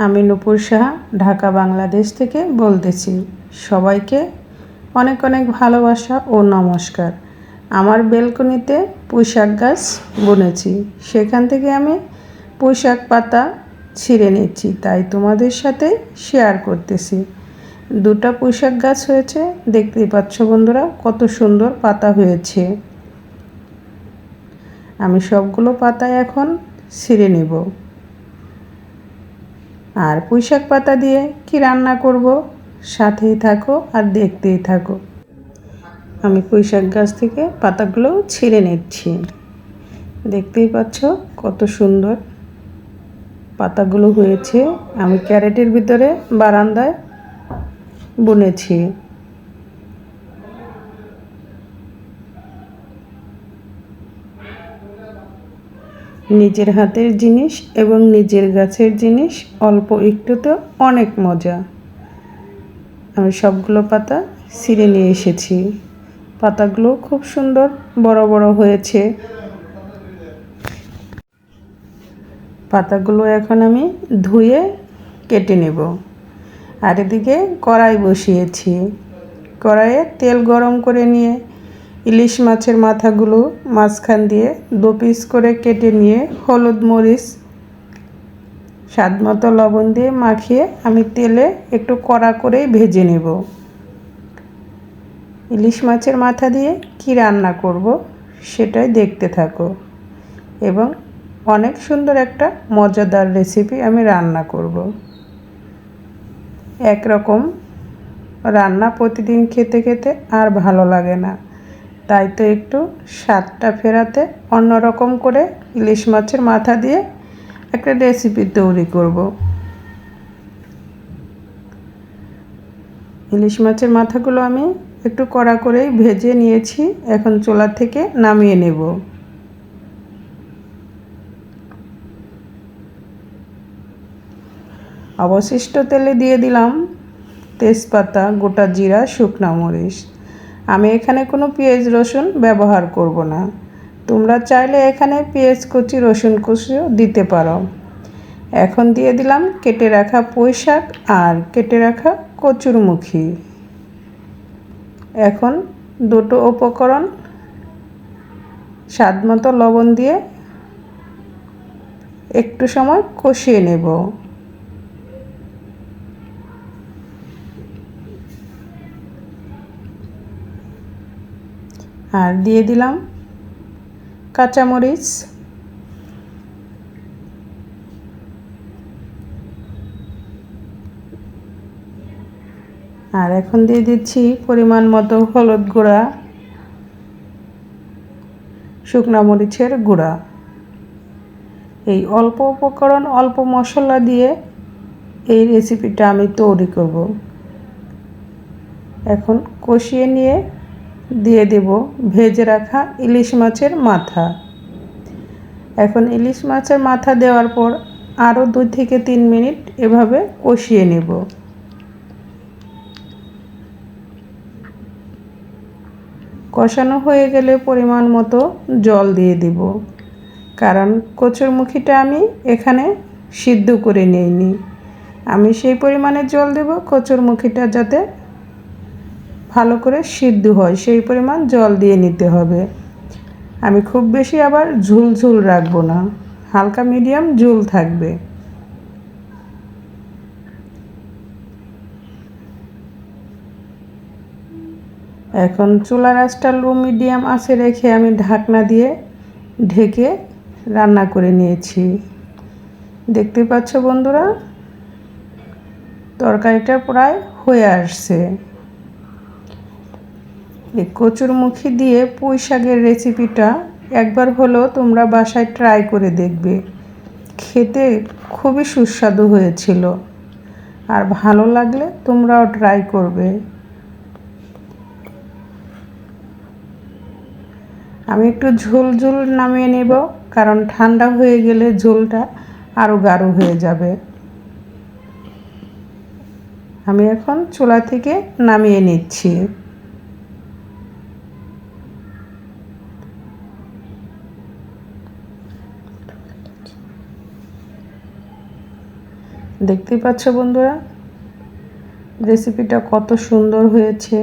আমি নূপুর সাহা ঢাকা বাংলাদেশ থেকে বলতেছি। সবাইকে অনেক অনেক ভালোবাসা ও নমস্কার। আমার বেলকনিতে পুঁইশাক গাছ বুনেছি, সেখান থেকে আমি পুঁইশাক পাতা ছিঁড়ে নিচ্ছি, তাই তোমাদের সাথে শেয়ার করতেছি। দুটো পুঁইশাক গাছ হয়েছে, দেখতেই পাচ্ছ বন্ধুরা কত সুন্দর পাতা হয়েছে। আমি সবগুলো পাতা এখন ছিঁড়ে নেব। আর পুঁইশাক পাতা দিয়ে কি রান্না করব, সাথেই থাকো আর দেখতেই থাকো। আমি পুঁইশাক গাছ থেকে পাতাগুলো ছিঁড়ে নিচ্ছি। দেখতেই পাচ্ছ কত সুন্দর পাতাগুলো হয়েছে। আমি ক্যারেটের ভিতরে বারান্দায় বুনেছি। নিজের হাতের জিনিস এবং নিজের গাছের জিনিস অল্প একটুতে অনেক মজা। আমি সবগুলো পাতা ছিঁড়ে নিয়ে এসেছি। পাতাগুলো খুব সুন্দর বড় বড় হয়েছে। পাতাগুলো এখন আমি ধুয়ে কেটে নেব। আর এদিকে কড়াই বসিয়েছি। কড়াইয়ে তেল গরম করে নিয়ে ইলিশ মাছের মাথাগুলো মাঝখান দিয়ে 2 পিস করে কেটে নিয়ে হলুদ মরিচ স্বাদ মতো লবণ দিয়ে মাখিয়ে আমি তেলে একটু কড়া করেই ভেজে নেব। ইলিশ মাছের মাথা দিয়ে কি রান্না করব সেটাই দেখতে থাকো, এবং অনেক সুন্দর একটা মজাদার রেসিপি আমি রান্না করব। একরকম রান্না প্রতিদিন খেতে খেতে আর ভালো লাগে না, তাই তো একটু স্বাদটা ফেরাতে অন্যরকম করে ইলিশ মাছের মাথা দিয়ে একটা রেসিপি তৈরি করব। ইলিশ মাছের মাথাগুলো আমি একটু কড়া করেই ভেজে নিয়েছি, এখন চুলা থেকে নামিয়ে নেব। অবশিষ্ট তেলে দিয়ে দিলাম তেজপাতা, গোটা জিরা, শুকনা মরিচ। আমি এখানে কোনো পেঁয়াজ রসুন ব্যবহার করব না। তোমরা চাইলে এখানে পেঁয়াজ কুচি, রসুন কুচিও দিতে পারো। এখন দিয়ে দিলাম কেটে রাখা পুঁইশাক আর কেটে রাখা কচুরমুখী। এখন দুটো উপকরণ স্বাদ মতো লবণ দিয়ে একটু সময় কষিয়ে নেব। আর দিয়ে দিলাম কাঁচামরিচ। আর এখন দিয়ে দিচ্ছি পরিমাণ মতো হলুদ গুঁড়া, শুকনা মরিচের গুঁড়া। এই অল্প উপকরণ, অল্প মশলা দিয়ে এই রেসিপিটা আমি তৈরি করব। এখন কষিয়ে নিয়ে দিয়ে দেব ভেজে রাখা ইলিশ মাছের মাথা। এখন ইলিশ মাছের মাথা দেওয়ার পর আরও 2 থেকে 3 মিনিট এভাবে কষিয়ে নেব। কষানো হয়ে গেলে পরিমাণ মতো জল দিয়ে দেব, কারণ কচুরমুখীটা আমি এখানে সিদ্ধ করে নিইনি। আমি সেই পরিমাণে জল দেব কচুরমুখীটা যাতে ভালো করে সিদ্ধ হয়, সেই পরিমাণ জল দিয়ে নিতে হবে। আমি খুব বেশি আবার ঝুল ঝুল রাখবো না, হালকা মিডিয়াম ঝুল থাকবে। এখন চুলার আঁচটা লো মিডিয়াম আঁচে রেখে আমি ঢাকনা দিয়ে ঢেকে রান্না করে নিয়েছি। দেখতে পাচ্ছ বন্ধুরা, তরকারিটা প্রায় হয়ে আসছে। এই কচুরমুখী দিয়ে পুঁই শাকের রেসিপিটা একবার হলেও তোমরা বাসায় ট্রাই করে দেখবে। খেতে খুবই সুস্বাদু হয়েছিল, আর ভালো লাগলে তোমরাও ট্রাই করবে। আমি একটু ঝোল ঝোল নামিয়ে নেব, কারণ ঠান্ডা হয়ে গেলে ঝোলটা আরও গাঢ় হয়ে যাবে। আমি এখন চুলা থেকে নামিয়ে নিচ্ছি। দেখতেই পাচ্ছ বন্ধুরা, রেসিপিটা কত সুন্দর হয়েছে।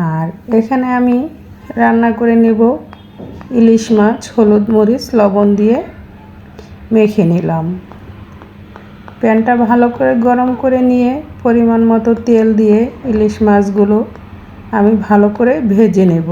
আর এখানে আমি রান্না করে নেব ইলিশ মাছ, হলুদ মরিচ লবণ দিয়ে মেখে নিলাম। প্যানটা ভালো করে গরম করে নিয়ে পরিমাণ মতো তেল দিয়ে ইলিশ মাছগুলো আমি ভালো করে ভেজে নেব।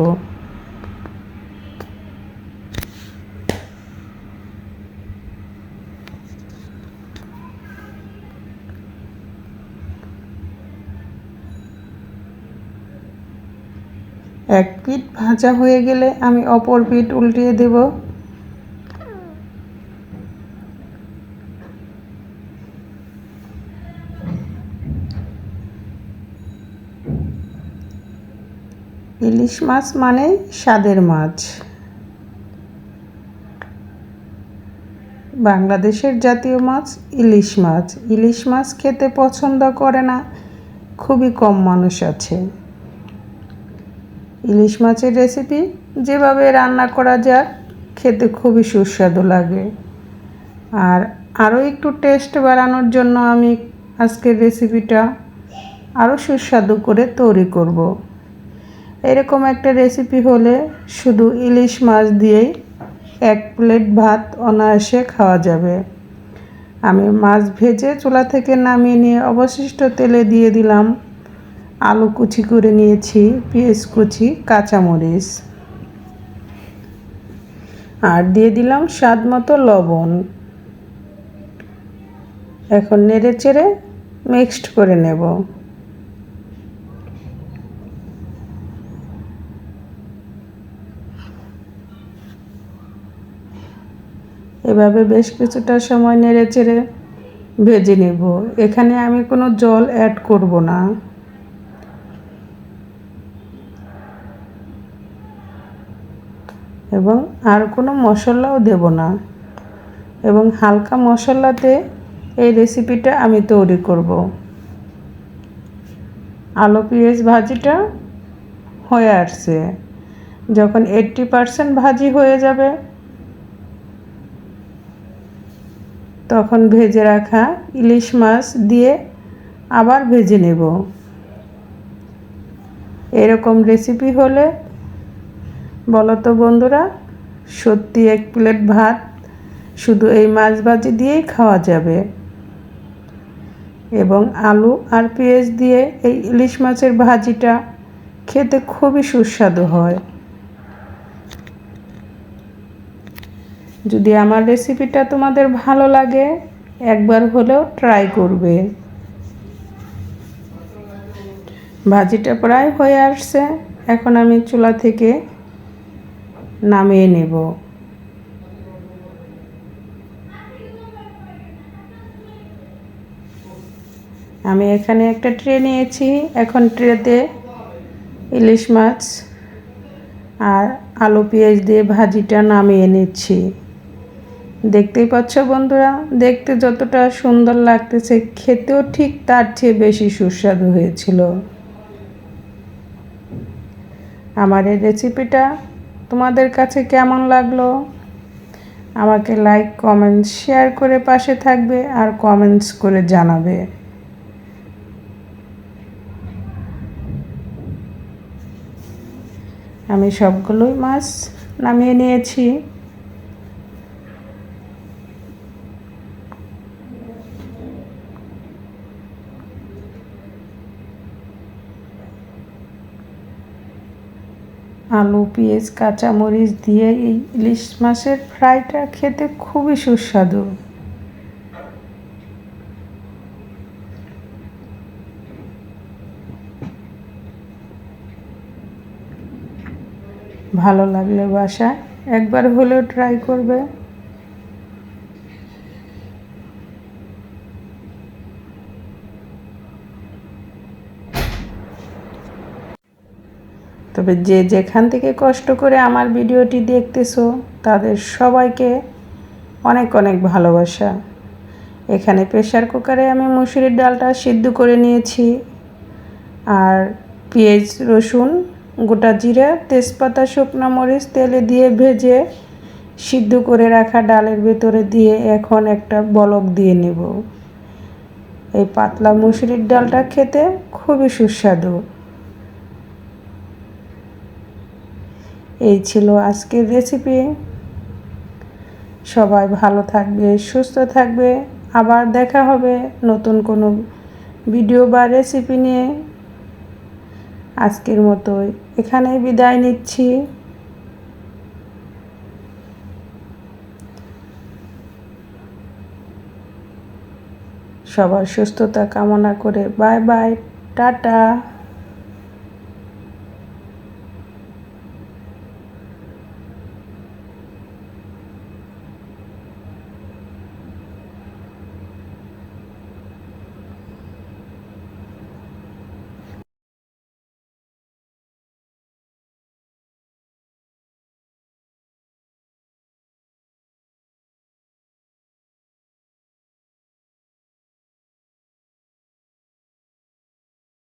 এক পিঠ ভাজা হয়ে গেলে আমি অপর পিঠ উল্টিয়ে দেব। ইলিশ মাছ মানে স্বাদের মাছ। বাংলাদেশের জাতীয় মাছ ইলিশ মাছ। ইলিশ মাছ খেতে পছন্দ করে না খুবই কম মানুষ আছে। ইলিশ মাছের রেসিপি যেভাবে রান্না করা যায় খেতে খুবই সুস্বাদু লাগে। আর আরও একটু টেস্ট বাড়ানোর জন্য আমি আজকের রেসিপিটা আরও সুস্বাদু করে তৈরি করব। এরকম একটা রেসিপি হলে শুধু ইলিশ মাছ দিয়েই এক প্লেট ভাত অনায়াসে খাওয়া যাবে। আমি মাছ ভেজে চুলা থেকে নামিয়ে নিয়ে অবশিষ্ট তেলে দিয়ে দিলাম আলু কুচি করে নিয়েছি, পেঁয়াজ কুচি, কাঁচামরিচ, আর দিয়ে দিলাম স্বাদ মতো লবণ। এখন নেড়ে চেড়ে মিক্সড করে নেব। এভাবে বেশ কিছুটা সময় নেড়ে চেড়ে ভেজে নেব। এখানে আমি কোনো জল অ্যাড করব না। এবং আর কোনো মশলাও দেব না, এবং হালকা মশলাতে এই রেসিপিটা আমি তৈরি করব। আলু পেঁয়াজ ভাজিটা হয়ে আসছে। যখন 80% ভাজি হয়ে যাবে তখন ভেজে রাখা ইলিশ মাছ দিয়ে আবার ভেজে নেব। এরকম রেসিপি হলে বলো তো বন্ধুরা, সত্যি এক প্লেট ভাত শুধু এই মাছ ভাজি দিয়েই খাওয়া যাবে। এবং আলু আর পেঁয়াজ দিয়ে এই ইলিশ মাছের ভাজিটা খেতে খুবই সুস্বাদু হয়। যদি আমার রেসিপিটা তোমাদের ভালো লাগে একবার হলেও ট্রাই করবে। ভাজিটা প্রায় হয়ে আসছে, এখন আমি চুলা থেকে নামিয়ে নেব। আমি এখানে একটা ট্রে নিয়েছি। এখন ট্রেতে ইলিশ মাছ আর আলু পেঁয়াজ দিয়ে ভাজিটা নামিয়ে নিচ্ছি। দেখতেই পাচ্ছ বন্ধুরা, দেখতে যতটা সুন্দর লাগতেছে খেতেও ঠিক তার চেয়ে বেশি সুস্বাদু হয়েছিল। আমার এই রেসিপিটা তোমাদের কাছে কেমন লাগলো আমাকে লাইক কমেন্টস শেয়ার করে পাশে থাকবে আর কমেন্টস করে জানাবে। আমি সবগুলোই মাছ নামিয়ে নিয়েছি। আলু পেঁয়াজ কাঁচামরিচ দিয়ে এই ইলিশ মাছের ফ্রাইটা খেতে খুবই সুস্বাদু। ভালো লাগলে বাসায় একবার হলেও ট্রাই করবে। তবে যে যেখান থেকে কষ্ট করে আমার ভিডিওটি দেখতেছো তাদের সবাইকে অনেক অনেক ভালোবাসা। এখানে প্রেসার কুকারে আমি মুসুরির ডালটা সিদ্ধ করে নিয়েছি, আর পেঁয়াজ রসুন গোটা জিরা তেজপাতা শুকনো মরিচ তেলে দিয়ে ভেজে সিদ্ধ করে রাখা ডালের ভেতরে দিয়ে এখন একটা বলক দিয়ে নেব। এই পাতলা মুসুরির ডালটা খেতে খুবই সুস্বাদু। এই ছিল আজকের রেসিপি। সবাই ভালো থাকবে, সুস্থ থাকবে। আবার দেখা হবে নতুন কোনো ভিডিও বা রেসিপি নিয়ে। আজকের মতো এখানেই বিদায় নিচ্ছি। সবার সুস্থতা কামনা করে বাই বাই, টাটা।